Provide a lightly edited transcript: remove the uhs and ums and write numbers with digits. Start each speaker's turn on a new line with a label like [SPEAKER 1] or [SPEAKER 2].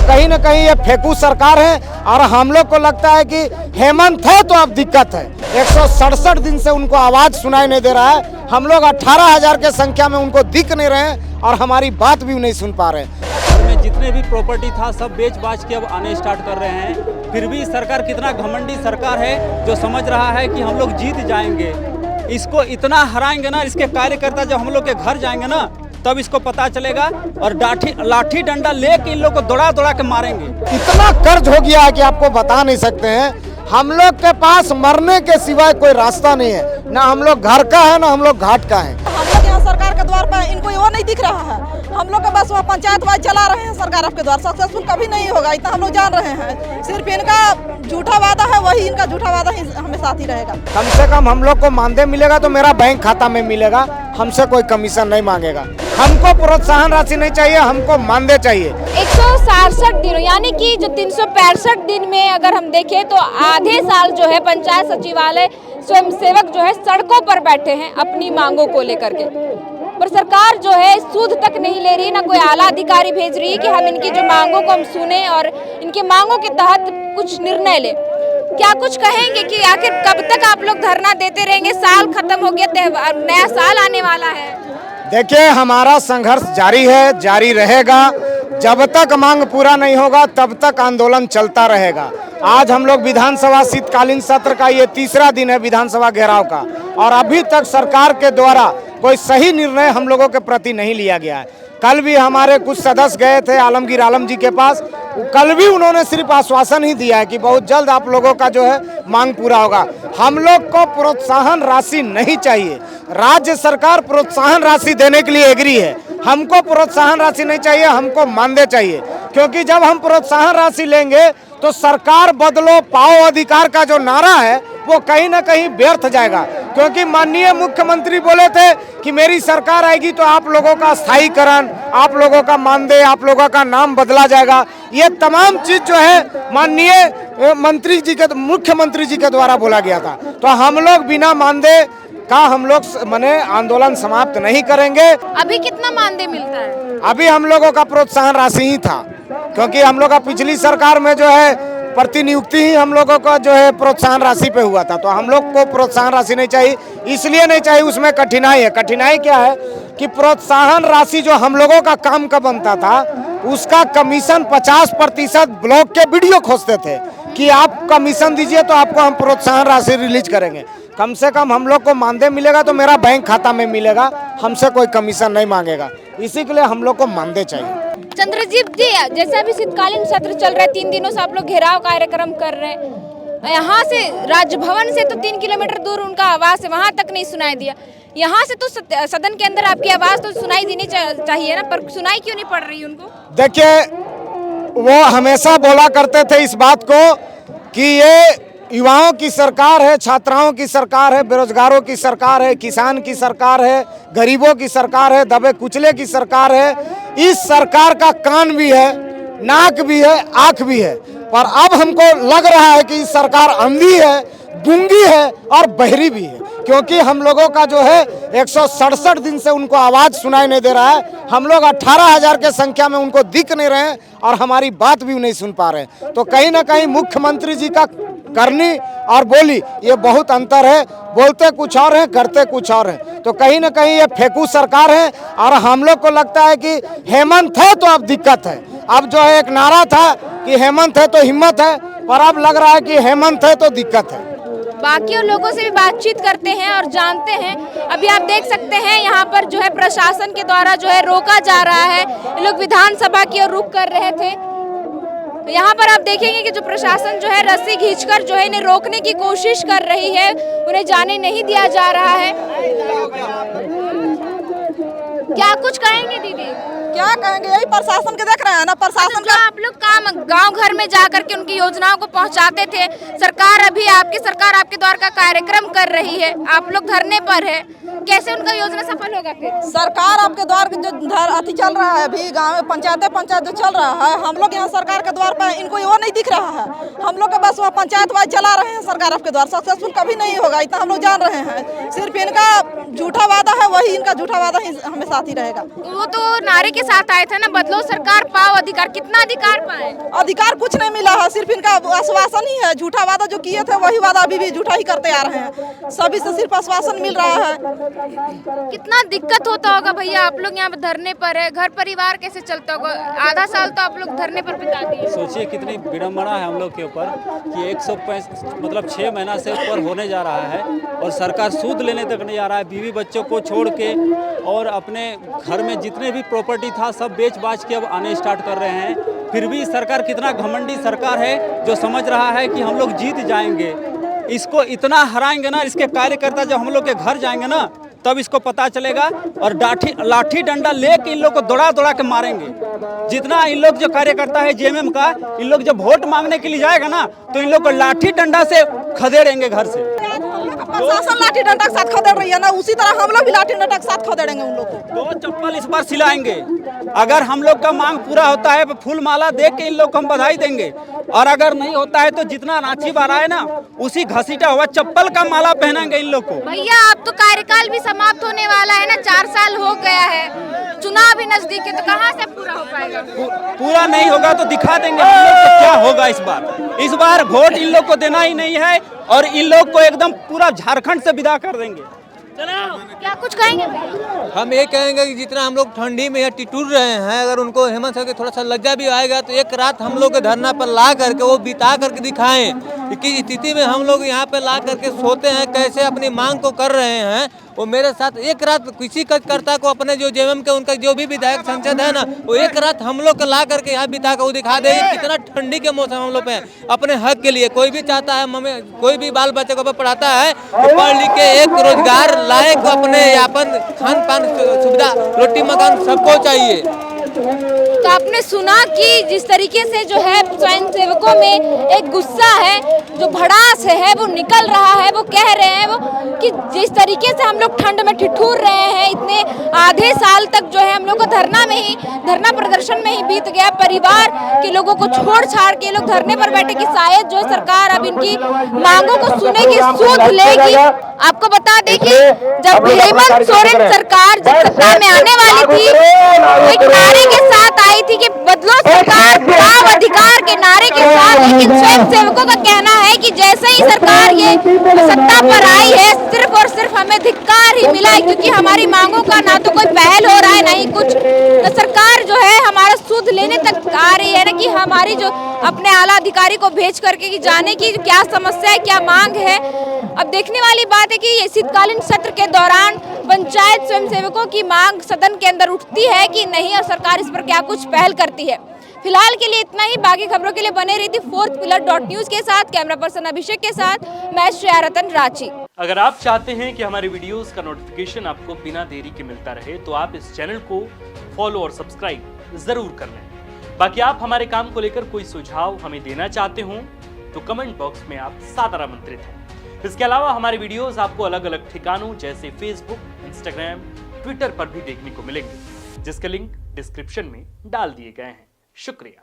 [SPEAKER 1] कहीं ना कहीं ये फेंकू सरकार है। और हम लोग को लगता है कि हेमंत है तो अब दिक्कत है। 167 दिन से उनको आवाज सुनाई नहीं दे रहा है। हम लोग 18,000 के संख्या में उनको दिख नहीं रहे हैं और हमारी बात भी नहीं सुन पा रहे हैं।
[SPEAKER 2] में जितने भी प्रॉपर्टी था सब बेच बाच के अब आने स्टार्ट कर रहे हैं। फिर भी सरकार कितना घमंडी सरकार है जो समझ रहा है कि हम लोग जीत जाएंगे। इसको इतना हराएंगे ना, इसके कार्यकर्ता जब हम लोग के घर जाएंगे ना तब इसको पता चलेगा और लाठी डंडा लेके इन लोग को दौड़ा दौड़ा के मारेंगे।
[SPEAKER 1] इतना कर्ज हो गया है कि आपको बता नहीं सकते हैं। हम लोग के पास मरने के सिवाय कोई रास्ता नहीं है। ना हम लोग घर का है ना हम लोग घाट का है।
[SPEAKER 3] हम लोग यहाँ सरकार के द्वार पर इनको वो नहीं दिख रहा है। हम लोग के बस वह पंचायत वाइज चला रहे हैं सरकार आपके द्वार। सक्सेसफुल कभी नहीं होगा, इतना हम लोग जान रहे हैं। सिर्फ इनका झूठा वादा है, वही इनका झूठा वादा ही हमें साथ ही रहेगा।
[SPEAKER 1] कम से कम हम लोग को मानदेय मिलेगा तो मेरा बैंक खाता में मिलेगा, हमसे कोई कमीशन नहीं मांगेगा। हमको प्रोत्साहन राशि नहीं चाहिए, हमको मानदेय चाहिए।
[SPEAKER 4] 167 दिनों यानी कि जो 365 दिन में अगर हम देखें तो आधे साल जो है पंचायत सचिवालय स्वयंसेवक जो है सड़कों पर बैठे हैं अपनी मांगों को लेकर के। पर सरकार जो है सूद तक नहीं ले रही, ना कोई आला अधिकारी भेज रही है कि हम इनकी जो मांगों को हम सुने और इनके मांगों के तहत कुछ निर्णय ले। क्या कुछ कहेंगे कि आखिर कब तक आप लोग धरना देते रहेंगे? साल खत्म हो गया, नया साल आने वाला है।
[SPEAKER 1] देखिए, हमारा संघर्ष जारी है, जारी रहेगा। जब तक मांग पूरा नहीं होगा तब तक आंदोलन चलता रहेगा। आज हम लोग विधानसभा शीतकालीन सत्र का ये तीसरा दिन है विधानसभा घेराव का, और अभी तक सरकार के द्वारा कोई सही निर्णय हम लोगों के प्रति नहीं लिया गया है। कल भी हमारे कुछ सदस्य गए थे आलमगीर आलम जी के पास। कल भी उन्होंने सिर्फ आश्वासन ही दिया है कि बहुत जल्द आप लोगों का जो है मांग पूरा होगा। हम लोग को प्रोत्साहन राशि नहीं चाहिए। राज्य सरकार प्रोत्साहन राशि देने के लिए एग्री है। हमको प्रोत्साहन राशि नहीं चाहिए, हमको मानदेय चाहिए। क्योंकि जब हम प्रोत्साहन राशि लेंगे तो सरकार बदलो पाओ अधिकार का जो नारा है वो कहीं ना कहीं व्यर्थ जाएगा। क्योंकि माननीय मुख्यमंत्री बोले थे कि मेरी सरकार आएगी तो आप लोगों का स्थायीकरण, आप लोगों का मानदेय, आप लोगों का नाम बदला जाएगा। ये तमाम चीज जो है माननीय मंत्री जी के, मुख्यमंत्री जी के द्वारा बोला गया था। तो हम लोग बिना मानदेय का हम लोग माने आंदोलन समाप्त नहीं करेंगे।
[SPEAKER 4] अभी कितना मानदेय मिलता है?
[SPEAKER 1] अभी हम लोगों का प्रोत्साहन राशि ही था, क्योंकि हम लोग का पिछली सरकार में जो है प्रतिनियुक्ति ही हम लोगों का जो है प्रोत्साहन राशि पे हुआ था। तो हम लोग को प्रोत्साहन राशि नहीं चाहिए। इसलिए नहीं चाहिए, उसमें कठिनाई है। कठिनाई क्या है कि प्रोत्साहन राशि जो हम लोगों का काम का बनता था उसका कमीशन 50% ब्लॉक के वीडियो खोजते थे कि आप कमीशन दीजिए तो आपको हम प्रोत्साहन राशि रिलीज करेंगे। कम से कम हम लोग को मानदेय मिलेगा तो मेरा बैंक खाता में मिलेगा, हमसे कोई कमीशन नहीं मांगेगा। इसी के लिए हम लोग को मानदेय चाहिए।
[SPEAKER 4] चंद्रजीत जी, जैसे अभी शीतकालीन सत्र चल रहा है, 3 दिनों से आप लोग घेराव कार्यक्रम कर रहे हैं। यहाँ से राजभवन से तो 3 किलोमीटर दूर उनका आवाज है, वहाँ तक नहीं सुनाई दिया। यहाँ से तो सदन के अंदर आपकी आवाज तो सुनाई देनी चाहिए ना, पर सुनाई क्यों नहीं पड़ रही उनको?
[SPEAKER 1] देखिए, वो हमेशा बोला करते थे इस बात को कि ये युवाओं की सरकार है, छात्राओं की सरकार है, बेरोजगारों की सरकार है, किसान की सरकार है, गरीबों की सरकार है, दबे कुचले की सरकार है। इस सरकार का कान भी है, नाक भी है, आंख भी है। पर अब हमको लग रहा है कि इस सरकार अंधी है, गूंगी है और बहरी भी है। क्योंकि हम लोगों का जो है 167 दिन से उनको आवाज सुनाई नहीं दे रहा है। हम लोग 18,000 के संख्या में उनको दिख नहीं रहे हैं और हमारी बात भी नहीं सुन पा रहे हैं। तो कहीं ना कहीं मुख्यमंत्री जी का करनी और बोली ये बहुत अंतर है। बोलते कुछ और है, करते कुछ और है। तो कहीं ना कहीं ये फेंकू सरकार है। और हम लोग को लगता है कि हेमंत है तो अब दिक्कत है। अब जो है एक नारा था कि हेमंत है तो हिम्मत है, पर अब लग रहा है कि हेमंत है तो दिक्कत है।
[SPEAKER 4] बाकी लोगों से भी बातचीत करते हैं और जानते हैं। अभी आप देख सकते हैं यहाँ पर जो है प्रशासन के द्वारा जो है रोका जा रहा है। ये लोग विधानसभा की ओर रुख कर रहे थे। यहाँ पर आप देखेंगे कि जो प्रशासन जो है रस्सी खींचकर जो है इन्हें रोकने की कोशिश कर रही है, उन्हें जाने नहीं दिया जा रहा है। क्या कुछ कहेंगे दीदी?
[SPEAKER 3] क्या कहेंगे, यही प्रशासन के देख रहे हैं ना। प्रशासन
[SPEAKER 4] जो आप लोग काम गांव घर में जाकर के उनकी योजनाओं को पहुंचाते थे, सरकार अभी आपकी सरकार आपके द्वार का कार्यक्रम कर रही है, आप लोग धरने पर है, कैसे उनका योजना सफल होगा फिर?
[SPEAKER 3] सरकार आपके द्वार जो अति चल रहा है अभी गाँव में पंचायत जो चल रहा है, हम लोग यहाँ सरकार के द्वार पर इनको वो नहीं दिख रहा है। हम लोग के बस वह पंचायत वाइज चला रहे हैं सरकार आपके द्वार, सक्सेसफुल कभी नहीं होगा, इतना हम लोग जान रहे हैं। सिर्फ इनका झूठा वादा है, वही इनका झूठा वादा ही हमें साथ ही रहेगा।
[SPEAKER 4] वो तो नारे के साथ आए थे ना, बदलो सरकार पाओ अधिकार, कितना अधिकार पाए?
[SPEAKER 3] अधिकार कुछ नहीं मिला है, सिर्फ इनका आश्वासन ही है। झूठा वादा जो किए थे वही वादा अभी भी झूठा ही करते आ रहे हैं। सभी से सिर्फ आश्वासन मिल रहा है।
[SPEAKER 4] कितना दिक्कत होता होगा भैया, आप लोग यहाँ धरने पर है, घर परिवार कैसे चलता होगा? आधा साल तो आप लोग धरने पर बिता दिए।
[SPEAKER 2] सोचिए कितनी विडम्बना है हम लोग के ऊपर कि 6 महीना से ऊपर होने जा रहा है और सरकार सूद लेने तक नहीं आ रहा है। बीवी बच्चों को छोड़ के और अपने घर में जितने भी प्रॉपर्टी था सब बेच बाच के अब आने स्टार्ट कर रहे हैं। फिर भी सरकार कितना घमंडी सरकार है जो समझ रहा है कि हम लोग जीत जाएंगे। इसको इतना हराएंगे ना, इसके कार्यकर्ता जब हम लोग के घर जाएंगे ना तब इसको पता चलेगा और लाठी डंडा लेके इन लोग को दौड़ा दौड़ा के मारेंगे। जितना इन लोग जो कार्यकर्ता है जेएमएम का, इन लोग जब वोट मांगने के लिए जाएगा ना तो इन लोग को लाठी डंडा से खदेड़ेंगे घर से।
[SPEAKER 3] प्रशासन लाठी डंडा के साथ खदेड़ रही है ना, उसी तरह हम लोग भी लाठी डंडा के साथ खदेड़ेंगे उन लोग को।
[SPEAKER 2] 2 चप्पल इस बार सिलाएंगे। अगर हम लोग का मांग पूरा होता है तो फूल माला देख के इन लोग को हम बधाई देंगे, और अगर नहीं होता है तो जितना रांची बार आए ना उसी घसीटा हुआ चप्पल का माला पहनाएंगे इन लोग को।
[SPEAKER 4] भैया अब तो कार्यकाल भी समाप्त होने वाला है ना, 4 साल हो गया है, चुनाव भी नजदीक है, तो कहाँ से पूरा हो पाएगा?
[SPEAKER 2] पूरा नहीं होगा तो दिखा देंगे हम लोग को क्या होगा इस बार। इस बार वोट इन लोग को देना ही नहीं है और इन लोग को एकदम पूरा झारखंड से विदा कर देंगे।
[SPEAKER 4] क्या कुछ कहेंगे भैया?
[SPEAKER 5] हम ये कहेंगे कि जितना हम लोग ठंडी में टिटूर रहे हैं, अगर उनको हेमंत सर के थोड़ा सा लज्जा भी आएगा तो एक रात हम लोग के धरना पर ला करके वो बिता करके दिखाएं कि स्थिति में हम लोग यहाँ पे ला करके सोते हैं, कैसे अपनी मांग को कर रहे हैं। वो मेरे साथ एक रात किसी कार्यकर्ता को अपने जो जेएमएम के उनका जो भी विधायक संसद है ना, वो एक रात हम लोग को ला करके यहाँ बिता कर वो दिखा देंगे कितना ठंडी के मौसम हम लोग पे अपने हक के लिए। कोई भी चाहता है, कोई भी बाल बच्चे को पढ़ाता है तो पढ़ लिख के एक रोजगार लायक अपने यापन खान पान सुविधा रोटी मकान सबको चाहिए।
[SPEAKER 4] तो आपने सुना कि जिस तरीके से जो है स्वयं सेवकों में एक गुस्सा है, जो भड़ास है वो निकल रहा है। वो कह रहे हैं वो कि जिस तरीके से हम लोग ठंड में ठिठुर रहे हैं, इतने आधे साल तक जो है हम लोग को धरना प्रदर्शन में ही बीत गया। परिवार के लोगों को छोड़ छाड़ के लोग धरने पर बैठे कि शायद जो सरकार अब इनकी मांगों को सुनेगी, सूद लेगी। आपको बता दें कि जब हेमंत सोरेन सरकार जब सत्ता में आने वाली थी तो एक नारे के साथ आई थी कि बदलो सरकार पाओ अधिकार के नारे के साथ, लेकिन स्वयं सेवकों का कहना है कि जैसे ही सरकार ये सत्ता पर आई है सिर्फ और सिर्फ हमें धिक्कार ही मिला है, क्योंकि हमारी मांगों का ना तो कोई पहल हो रहा है ना ही कुछ। तो सरकार जो है हमारा सूद लेने तक आ रही है ना, कि हमारी जो अपने आला अधिकारी को भेज करके कि जाने की क्या समस्या है, क्या मांग है। अब देखने वाली बात है कि ये शीतकालीन सत्र के दौरान पंचायत स्वयंसेवकों की मांग सदन के अंदर उठती है कि नहीं, और सरकार इस पर क्या कुछ पहल करती है। फिलहाल के लिए इतना ही। बाकी खबरों के लिए बने रही थी फोर्थ पिलर .न्यूज के साथ। कैमरा पर्सन अभिषेक के साथ मैं श्रेया रतन, रांची।
[SPEAKER 6] अगर आप चाहते हैं कि हमारे वीडियोस का नोटिफिकेशन आपको बिना देरी के मिलता रहे तो आप इस चैनल को फॉलो और सब्सक्राइब जरूर कर लें। बाकी आप हमारे काम को लेकर कोई सुझाव हमें देना चाहते हो तो कमेंट बॉक्स में आप सादर आमंत्रित हैं। इसके अलावा हमारे वीडियोस आपको अलग अलग ठिकानों जैसे फेसबुक, इंस्टाग्राम, ट्विटर पर भी देखने को मिलेंगे, जिसके लिंक डिस्क्रिप्शन में डाल दिए गए हैं। शुक्रिया।